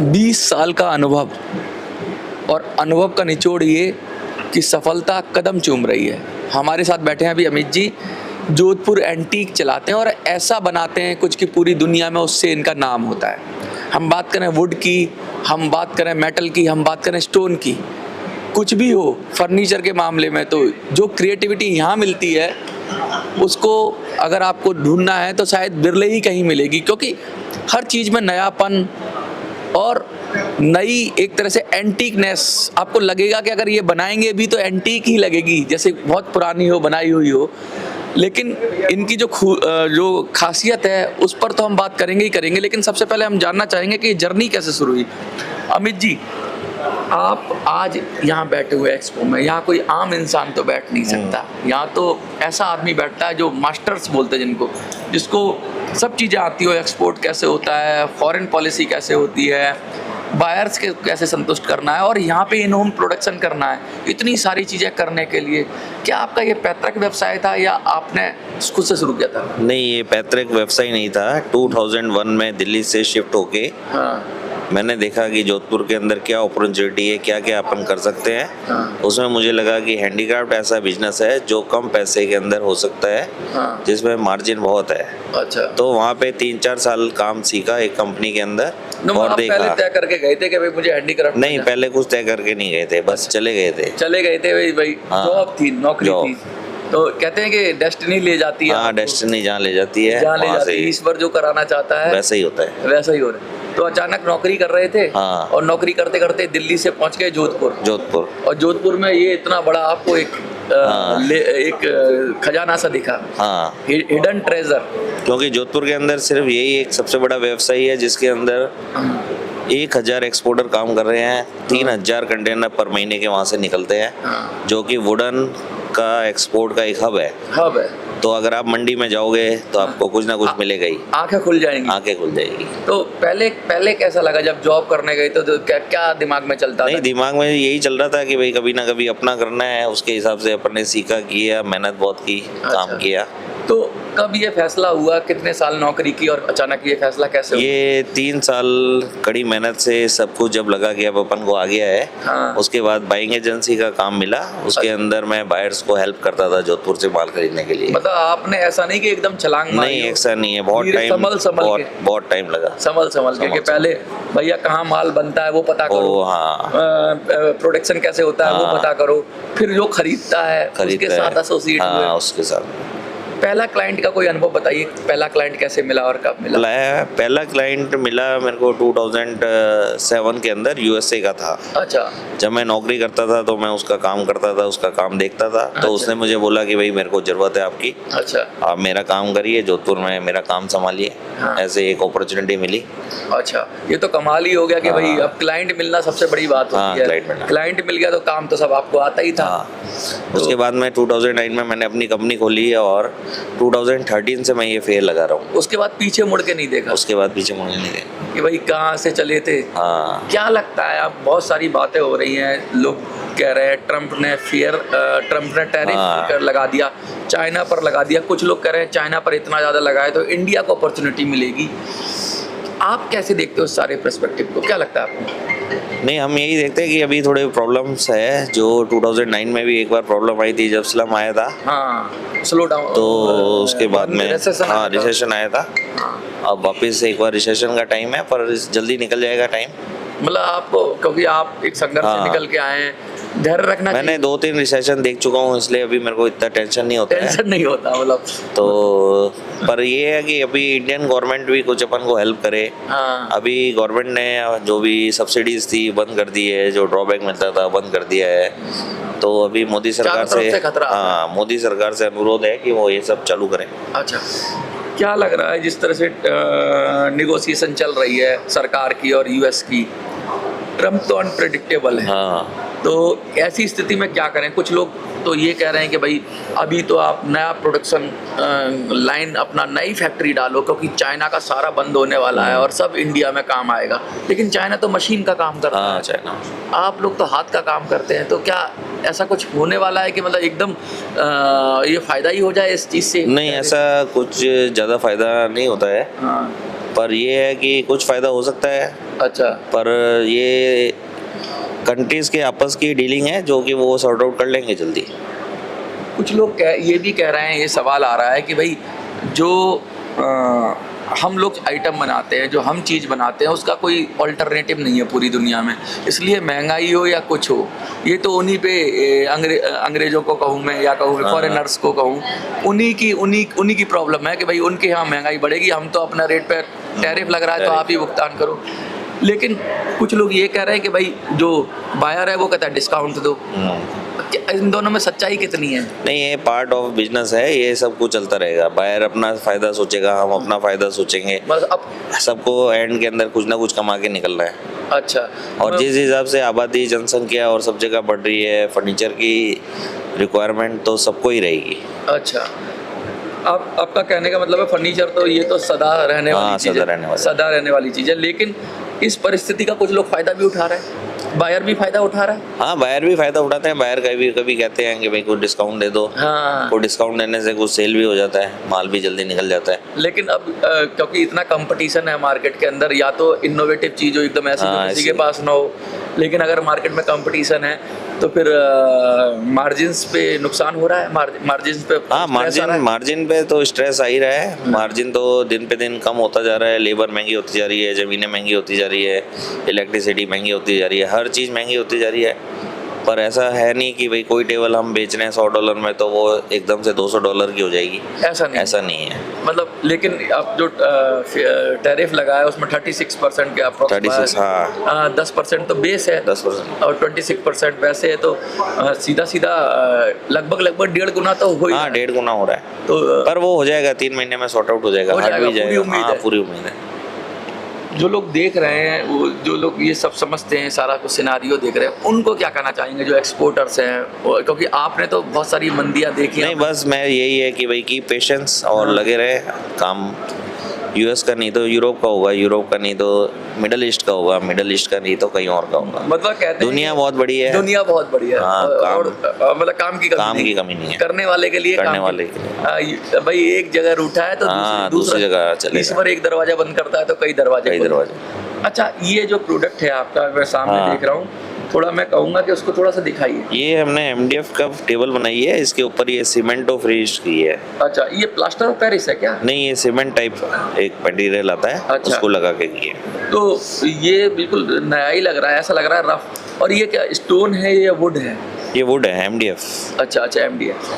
20 साल का अनुभव और अनुभव का निचोड़ ये कि सफलता कदम चूम रही है। हमारे साथ बैठे हैं अभी अमित जी, जोधपुर एंटीक चलाते हैं और ऐसा बनाते हैं कुछ कि पूरी दुनिया में उससे इनका नाम होता है। हम बात करें वुड की, हम बात करें मेटल की, हम बात करें स्टोन की, कुछ भी हो फर्नीचर के मामले में, तो जो क्रिएटिविटी यहाँ मिलती है उसको अगर आपको ढूंढना है तो शायद बिरले ही कहीं मिलेगी, क्योंकि हर चीज़ में नयापन और नई एक तरह से एंटीकनेस आपको लगेगा कि अगर ये बनाएंगे भी तो एंटीक ही लगेगी, जैसे बहुत पुरानी हो, बनाई हुई हो। लेकिन इनकी जो खासियत है उस पर तो हम बात करेंगे ही करेंगे, लेकिन सबसे पहले हम जानना चाहेंगे कि ये जर्नी कैसे शुरू हुई। अमित जी, आप आज यहाँ बैठे हुए एक्सपो में, यहाँ कोई आम इंसान तो बैठ नहीं सकता, यहाँ तो ऐसा आदमी बैठता है जो मास्टर्स बोलते हैं जिसको सब चीज़ें आती हो, एक्सपोर्ट कैसे होता है, फॉरेन पॉलिसी कैसे होती है, बायर्स के कैसे संतुष्ट करना है और यहाँ पे इन होम प्रोडक्शन करना है, इतनी सारी चीज़ें करने के लिए क्या आपका ये पैतृक व्यवसाय था या आपने खुद से शुरू किया था? नहीं, ये पैतृक व्यवसाय नहीं था। 2001 में दिल्ली से शिफ्ट होके मैंने देखा कि जोधपुर के अंदर क्या अपॉर्चुनिटी है, क्या क्या अपन कर सकते हैं। उसमें मुझे लगा कि हैंडीक्राफ्ट ऐसा बिजनेस है जो कम पैसे के अंदर हो सकता है, जिसमें मार्जिन बहुत है। अच्छा। तो वहाँ पे 3-4 साल काम सीखा एक कंपनी के अंदर और देखा। पहले तय करके गए थे कि भाई मुझे हैंडीक्राफ्ट? नहीं, पहले कुछ तय करके नहीं गए थे, बस चले गए थे भाई जॉब थी, नौकरी थी। तो कहते हैं कि डेस्टिनी ले जाती है। हाँ, डेस्टिनी जहाँ ले जाती है वहाँ से ईश्वर जो कराना चाहता है वैसा ही होता है, वैसा ही हो रहा है। तो अचानक नौकरी कर रहे थे। हाँ। और नौकरी करते करते दिल्ली से पहुंच गए जोधपुर। और जोधपुर में ये इतना बड़ा आपको एक खजाना सा दिखा। हाँ, हिडन ट्रेजर। क्योंकि जोधपुर के अंदर सिर्फ यही एक सबसे बड़ा व्यवसाय है जिसके अंदर 1000 एक्सपोर्टर काम कर रहे हैं। 3000 कंटेनर पर महीने के वहाँ से निकलते हैं, जो कि वुडन का एक्सपोर्ट का एक हब है। तो अगर आप मंडी में जाओगे तो आपको कुछ ना कुछ मिलेगा ही, आंखें खुल जाएंगी। तो पहले कैसा लगा जब जॉब करने गए तो क्या दिमाग में चलता था? नहीं, दिमाग में यही चल रहा था कि भाई कभी ना कभी अपना करना है। उसके हिसाब से अपन ने सीखा, किया, मेहनत बहुत की, काम किया। तो कब ये फैसला हुआ, कितने साल नौकरी की और अचानक ये फैसला कैसे हुआ? ये 3 साल कड़ी मेहनत से सब कुछ जब लगा कि अब अपन को आ गया है। उसके बाद बाइंग एजेंसी का काम मिला, उसके अंदर मैं बायर्स को हेल्प करता था जोधपुर से माल खरीदने के लिए। मतलब आपने ऐसा नहीं कि एकदम छलांग मारी? नहीं, ऐसा नहीं है, बहुत टाइम लगा संभल के पहले भैया कहाँ माल बनता है वो पता करो। हाँ, प्रोडक्शन कैसे होता है वो पता करो, फिर जो खरीदता है उसके साथ एसोसिएट हुए। उसके साथ पहला क्लाइंट का कोई अनुभव बताइए, पहला क्लाइंट कैसे मिला और कब मिला? पहला क्लाइंट मिला मेरे को 2007 के अंदर, यूएसए का था। अच्छा। जब मैं नौकरी करता था तो मैं उसका काम करता था, उसका काम देखता था। तो उसने मुझे बोला कि भाई मेरे को जरूरत है आपकी। अच्छा। आप मेरा काम करिए, जोधपुर में मेरा काम संभालिए। ऐसे एक अपॉर्चुनिटी मिली। अच्छा, ये तो कमाल ही हो गया कि भाई अब क्लाइंट मिलना सबसे बड़ी बात होती है। क्लाइंट मिल गया तो काम तो सब आपको आता ही था। उसके बाद में 2009 में मैंने अपनी कंपनी खोली और 2013 से मैं ये फेयर लगा रहा हूँ। उसके बाद पीछे मुड़ के नहीं देखा? उसके बाद पीछे मुड़ के नहीं देखा कि भाई कहाँ से चले थे। क्या लगता है, अब बहुत सारी बातें हो रही हैं, लोग कह रहे हैं ट्रम्प ने टैरिफ लगा दिया, चाइना पर लगा दिया। कुछ लोग कह रहे हैं चाइना पर इतना ज़्यादा लगाए तो इंडिया को अपॉर्चुनिटी मिलेगी। आप कैसे देखते हो सारे पर्सपेक्टिव को, क्या लगता है आपको? नहीं, हम यही देखते हैं कि अभी थोड़े प्रॉब्लम्स है, जो 2009 में भी एक बार प्रॉब्लम आई थी जब स्लम आया था। Slow down. तो उसके बाद में रिसेशन आया था। अब वापस एक बार रिसेशन का टाइम है, पर जल्दी निकल जाएगा टाइम। मतलब आपको, क्योंकि आप एक संघर्ष से निकल के आए हैं, धैर्य रखना चाहिए। मैंने 2-3 रिसेशन देख चुका हूँ, इसलिए अभी मेरे को इतना टेंशन नहीं होता मतलब। तो पर ये है कि अभी इंडियन गवर्नमेंट भी कुछ अपन को हेल्प करे। अभी गवर्नमेंट ने जो भी सब्सिडीज थी बंद कर दी है, जो ड्रॉबैक मिलता था बंद कर दिया है। तो अभी मोदी सरकार से अनुरोध है कि वो ये सब चालू करें। अच्छा, क्या लग रहा है जिस तरह से निगोशिएशन चल रही है सरकार की और यूएस की, ट्रम्प तो अनप्रेडिक्टेबल है। तो ऐसी स्थिति में क्या करें? कुछ लोग तो ये कह रहे हैं कि भाई अभी तो आप नया प्रोडक्शन लाइन, अपना नई फैक्ट्री डालो, क्योंकि चाइना का सारा बंद होने वाला है और सब इंडिया में काम आएगा। लेकिन चाइना तो मशीन का काम करता है, चाइना, आप लोग तो हाथ का काम करते हैं। तो क्या ऐसा कुछ होने वाला है कि मतलब एकदम ये फायदा ही हो जाए इस चीज़ से? नहीं, ऐसा कुछ ज़्यादा फायदा नहीं होता है। पर ये है कि कुछ फ़ायदा हो सकता है, अच्छा पर ये कंट्रीज़ के आपस की डीलिंग है जो कि वो सॉर्ट आउट कर लेंगे जल्दी। कुछ लोग ये भी कह रहे हैं, ये सवाल आ रहा है कि भाई जो हम लोग आइटम बनाते हैं, जो हम चीज़ बनाते हैं, उसका कोई अल्टरनेटिव नहीं है पूरी दुनिया में, इसलिए महंगाई हो या कुछ हो, ये तो उन्हीं पे अंग्रेज़ों को कहूँ मैं या कहूँ फॉरेनर्स को कहूँ, उन्हीं की प्रॉब्लम है कि भाई उनके यहाँ महंगाई बढ़ेगी, हम तो अपना रेट पे टैरिफ लग रहा है तो आप ही भुगतान करो। लेकिन कुछ लोग ये कह रहे हैं कि भाई जो बायर है वो कहता है डिस्काउंट दो। इन दोनों में सच्चाई कितनी है? नहीं, ये पार्ट ऑफ बिजनेस है, ये सब कुछ चलता रहेगा। बायर अपना फ़ायदा सोचेगा, हम अपना फ़ायदा सोचेंगे, बस अब सबको एंड के अंदर कुछ ना कुछ कमा के निकलना है। अच्छा, और जिस हिसाब से आबादी, जनसंख्या और सब जगह बढ़ रही है, फर्नीचर की रिक्वायरमेंट तो सबको ही रहेगी। अच्छा, आपका कहने का मतलब है फर्नीचर तो ये तो सदा रहने वाली चीज़ है, सदा रहने वाली चीज़ है, लेकिन इस परिस्थिति का कुछ लोग फ़ायदा भी उठा रहे हैं, बायर भी फ़ायदा उठा रहा है। हाँ, बायर भी फ़ायदा उठाते हैं। बायर कभी कहते हैं कि भाई कुछ डिस्काउंट दे दो। हाँ, को डिस्काउंट देने से कुछ सेल भी हो जाता है, माल भी जल्दी निकल जाता है। लेकिन अब क्योंकि इतना कंपटीशन है मार्केट के अंदर, या तो इनोवेटिव चीज़ हो एकदम ऐसी जो किसी के पास ना हो, लेकिन अगर मार्केट में कंपटीशन है तो फिर मार्जिन्स पे नुकसान हो रहा है, मार्जिन्स पे। हाँ, मार्जिन पे तो स्ट्रेस आ ही रहा है। मार्जिन तो दिन पे दिन कम होता जा रहा है, लेबर महंगी होती जा रही है, ज़मीनें महंगी होती जा रही है, इलेक्ट्रिसिटी महंगी होती जा रही है, हर चीज़ महंगी होती जा रही है। पर ऐसा है नहीं कि भाई कोई टेबल हम बेच रहे हैं $100 में तो वो एकदम से $200 की हो जाएगी, ऐसा नहीं है। मतलब लेकिन अब जो टैरिफ लगा है उसमें 36% के अप्रोक्स, हाँ 10% तो बेस है, 10% और 26% वैसे है, तो सीधा लगभग 1.5 गुना तो हो ही, हाँ 1.5 गुना हो रहा है। तो पर वो हो जाएगा, 3 महीने में सॉर्ट आउट हो जाएगा, हट भी जाएगा। हाँ, पूरी उम्मीद है। जो लोग देख रहे हैं, वो जो लोग ये सब समझते हैं, सारा कुछ सिनारियो देख रहे हैं, उनको क्या कहना चाहेंगे जो एक्सपोर्टर्स हैं? क्योंकि आपने तो बहुत सारी मंदियां देखी हैं। नहीं, बस मैं यही है कि भाई की पेशेंस और लगे रहे काम। यूएस का नहीं तो यूरोप का होगा, यूरोप का नहीं तो मिडल ईस्ट का होगा, मिडल ईस्ट का नहीं तो कहीं और का होगा। मतलब कहते हैं दुनिया बहुत बड़ी है, दुनिया बहुत बड़ी है। हाँ, और मतलब काम की कमी नहीं है, करने वाले के लिए, करने वाले के लिए। भाई एक जगह रूठा है तो दूसरी जगह चलेगा। इस पर एक दरवाजा बंद करता है तो कई दरवाजे। अच्छा, ये जो प्रोडक्ट है आपका, मैं सामने देख रहा हूँ, थोड़ा मैं कहूँगा कि उसको थोड़ा सा दिखाइए। ये हमने MDF का टेबल बनाई है, इसके ऊपर ये सीमेंट ऑफ फिनिश की है। अच्छा, ये प्लास्टर ऑफ पेरिस है क्या? नहीं, ये सीमेंट टाइप एक मटेरियल आता है। अच्छा। उसको लगा के किए। तो ये बिल्कुल नया ही लग रहा है, ऐसा लग रहा है रफ। और ये क्या स्टोन है या वुड है? ये वुड है, MDF। अच्छा, MDF।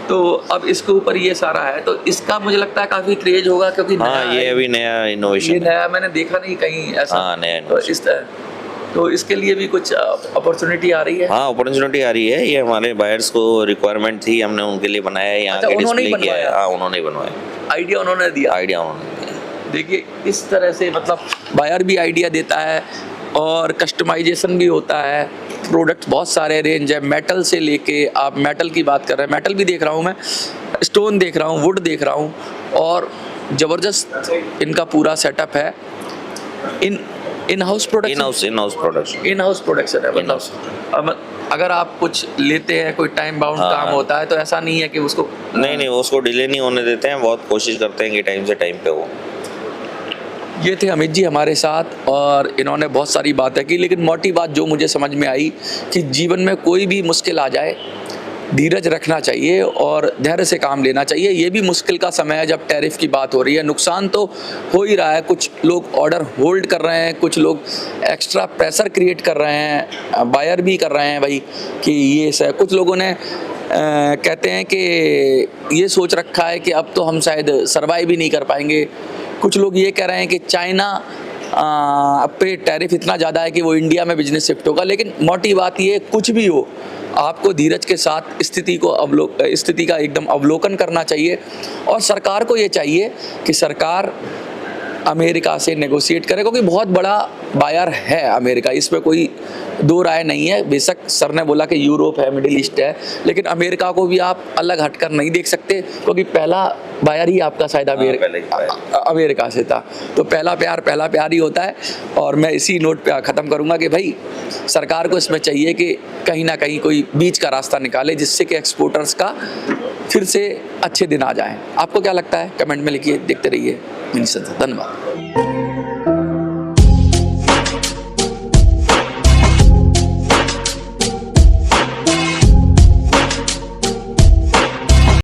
तो अब इसके ऊपर ये सारा है, तो इसका मुझे लगता है काफी क्रेज होगा, क्योंकि हाँ, ये अभी नया इनोवेशन, ये नया मैंने देखा नहीं कहीं ऐसा। हाँ, नया तो इस तरह, तो इसके लिए भी कुछ अपॉर्चुनिटी आ रही है? हाँ, अपॉर्चुनिटी आ रही है। ये हमारे बायर्स को रिक्वायरमेंट थी, हमने उनके लिए बनाया है, यहाँ के डिस्प्ले किया है। हाँ, उन्होंने ही बनवाया। आइडिया उन्होंने दिया? आइडिया उन्होंने दिया। देखिए, इस तरह से मतलब बायर भी आइडिया देता है और कस्टमाइजेशन भी होता है। प्रोडक्ट बहुत सारे रेंज है, मेटल से लेके, आप मेटल की बात कर रहे हैं, मेटल भी देख रहा हूँ मैं, स्टोन देख रहा हूँ, वुड देख रहा हूँ, और ज़बरदस्त इनका पूरा सेटअप है। इन हाउस प्रोडक्शन है। मतलब अगर आप कुछ लेते हैं, कोई टाइम बाउंड काम होता है, तो ऐसा नहीं है कि उसको नहीं, उसको डिले नहीं होने देते हैं, बहुत कोशिश करते हैं कि टाइम से टाइम पे हो। ये थे अमित जी हमारे साथ, और इन्होंने बहुत सारी बातें की, लेकिन मोटी बात जो मुझे समझ में आई कि जीवन में कोई भी मुश्किल आ जाए, धीरज रखना चाहिए और धैर्य से काम लेना चाहिए। ये भी मुश्किल का समय है जब टैरिफ की बात हो रही है। नुकसान तो हो ही रहा है, कुछ लोग ऑर्डर होल्ड कर रहे हैं, कुछ लोग एक्स्ट्रा प्रेशर क्रिएट कर रहे हैं, बायर भी कर रहे हैं भाई कि ये सब। कुछ लोगों ने कहते हैं कि ये सोच रखा है कि अब तो हम शायद सर्वाइव ही नहीं कर पाएंगे। कुछ लोग ये कह रहे हैं कि चाइना पे टैरिफ इतना ज़्यादा है कि वो इंडिया में बिजनेस शिफ्ट होगा। लेकिन मोटी बात ये, कुछ भी हो, आपको धीरज के साथ स्थिति का एकदम अवलोकन करना चाहिए, और सरकार को ये चाहिए कि सरकार अमेरिका से नेगोशिएट करे, क्योंकि बहुत बड़ा बायर है अमेरिका, इसमें कोई दो राय नहीं है। बेशक सर ने बोला कि यूरोप है, मिडिल ईस्ट है, लेकिन अमेरिका को भी आप अलग हटकर नहीं देख सकते, क्योंकि पहला बायर ही आपका शायद अमेरिका से था। तो पहला प्यार ही होता है। और मैं इसी नोट पे ख़त्म करूँगा कि भाई सरकार को इसमें चाहिए कि कहीं ना कहीं कोई बीच का रास्ता निकाले, जिससे कि एक्सपोर्टर्स का फिर से अच्छे दिन आ जाएं। आपको क्या लगता है? कमेंट में लिखिए। देखते रहिए। धन्यवाद।